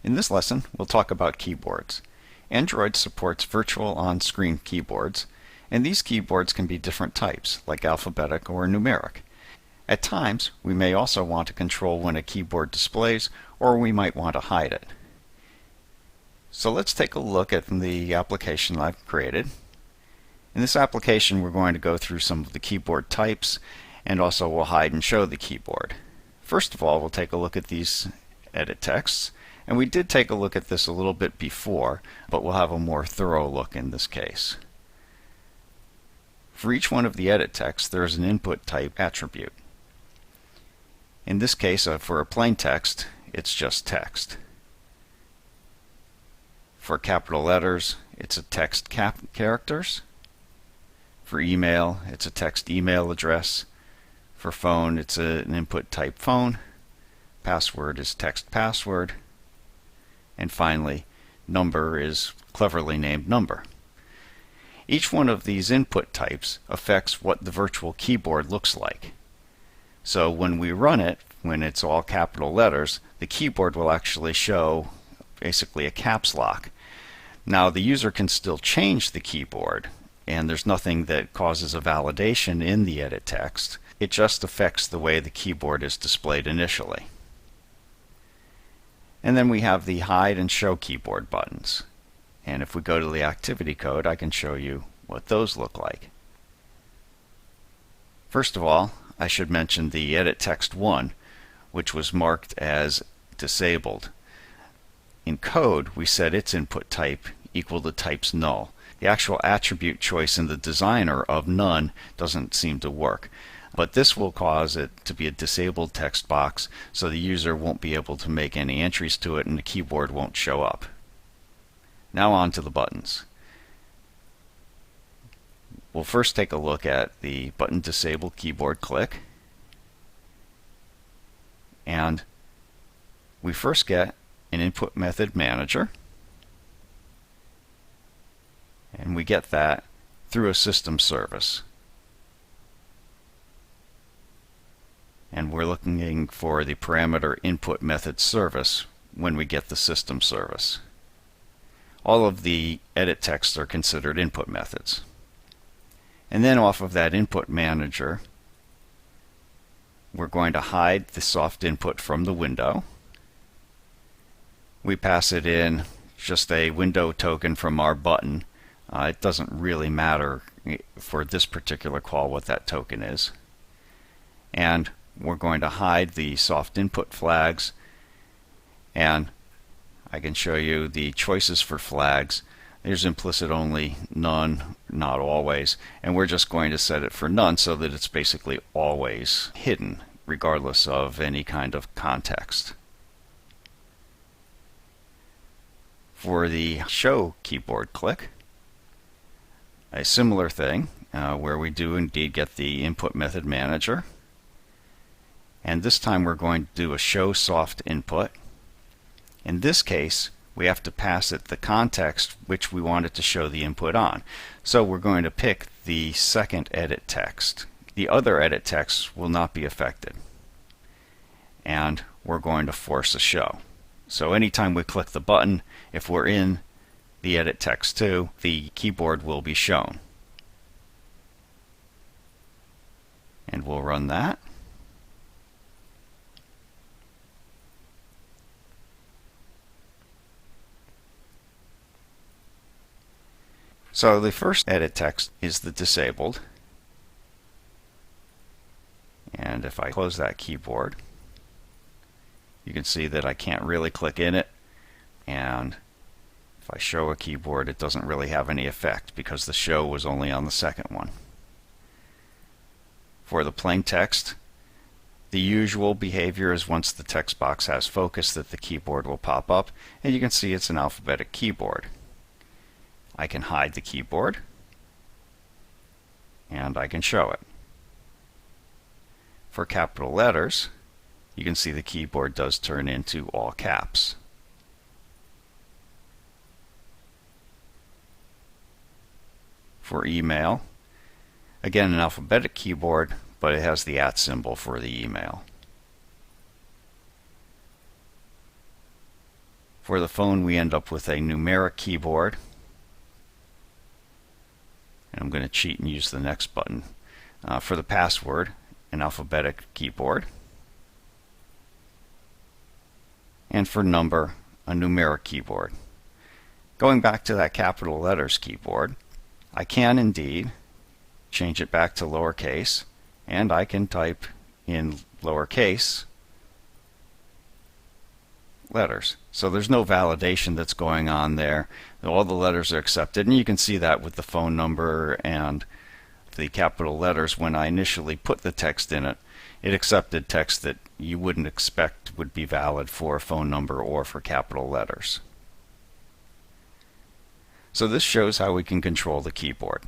In this lesson, we'll talk about keyboards. Android supports virtual on-screen keyboards, and these keyboards can be different types, like alphabetic or numeric. At times, we may also want to control when a keyboard displays, or we might want to hide it. So let's take a look at the application I've created. In this application, we're going to go through some of the keyboard types, and also we'll hide and show the keyboard. First of all, we'll take a look at these edit texts. And we did take a look at this a little bit before, but we'll have a more thorough look in this case. For each one of the edit texts, there is an input type attribute. In this case, for a plain text, it's just text. For capital letters, it's a text characters. For email, it's a text email address. For phone, it's an input type phone. Password is text password. And finally, number is cleverly named number. Each one of these input types affects what the virtual keyboard looks like. So when we run it, when it's all capital letters, the keyboard will actually show basically a caps lock. Now the user can still change the keyboard, and there's nothing that causes a validation in the edit text. It just affects the way the keyboard is displayed initially. And then we have the hide and show keyboard buttons. And if we go to the activity code, I can show you what those look like. First of all, I should mention the edit text 1, which was marked as disabled. In code, we set its input type equal to type's null. The actual attribute choice in the designer of none doesn't seem to work. But this will cause it to be a disabled text box, so the user won't be able to make any entries to it and the keyboard won't show up. Now on to the buttons. We'll first take a look at the button disabled keyboard click. And we first get an input method manager. And we get that through a system service. And we're looking for the parameter input method service when we get the system service. All of the edit texts are considered input methods. And then off of that input manager, we're going to hide the soft input from the window. We pass it in just a window token from our button. It doesn't really matter for this particular call what that token is. And we're going to hide the soft input flags, and I can show you the choices for flags. There's implicit only, none, not always, and we're just going to set it for none so that it's basically always hidden regardless of any kind of context. For the show keyboard click, a similar thing where we do indeed get the input method manager. And this time we're going to do a show soft input. In this case, we have to pass it the context which we want it to show the input on. So we're going to pick the second edit text. The other edit texts will not be affected. And we're going to force a show. So anytime we click the button, if we're in the edit text 2, the keyboard will be shown. And we'll run that. So the first edit text is the disabled. And if I close that keyboard, you can see that I can't really click in it. And if I show a keyboard, it doesn't really have any effect because the show was only on the second one. For the plain text, the usual behavior is once the text box has focus that the keyboard will pop up, and you can see it's an alphabetic keyboard. I can hide the keyboard, and I can show it. For capital letters, you can see the keyboard does turn into all caps. For email, again an alphabetic keyboard, but it has the @ symbol for the email. For the phone, we end up with a numeric keyboard. And I'm going to cheat and use the next button. For the password, an alphabetic keyboard. And for number, a numeric keyboard. Going back to that capital letters keyboard, I can indeed change it back to lowercase, and I can type in lowercase letters. So there's no validation that's going on there. All the letters are accepted, and you can see that with the phone number and the capital letters. When I initially put the text in it, it accepted text that you wouldn't expect would be valid for a phone number or for capital letters. So this shows how we can control the keyboard.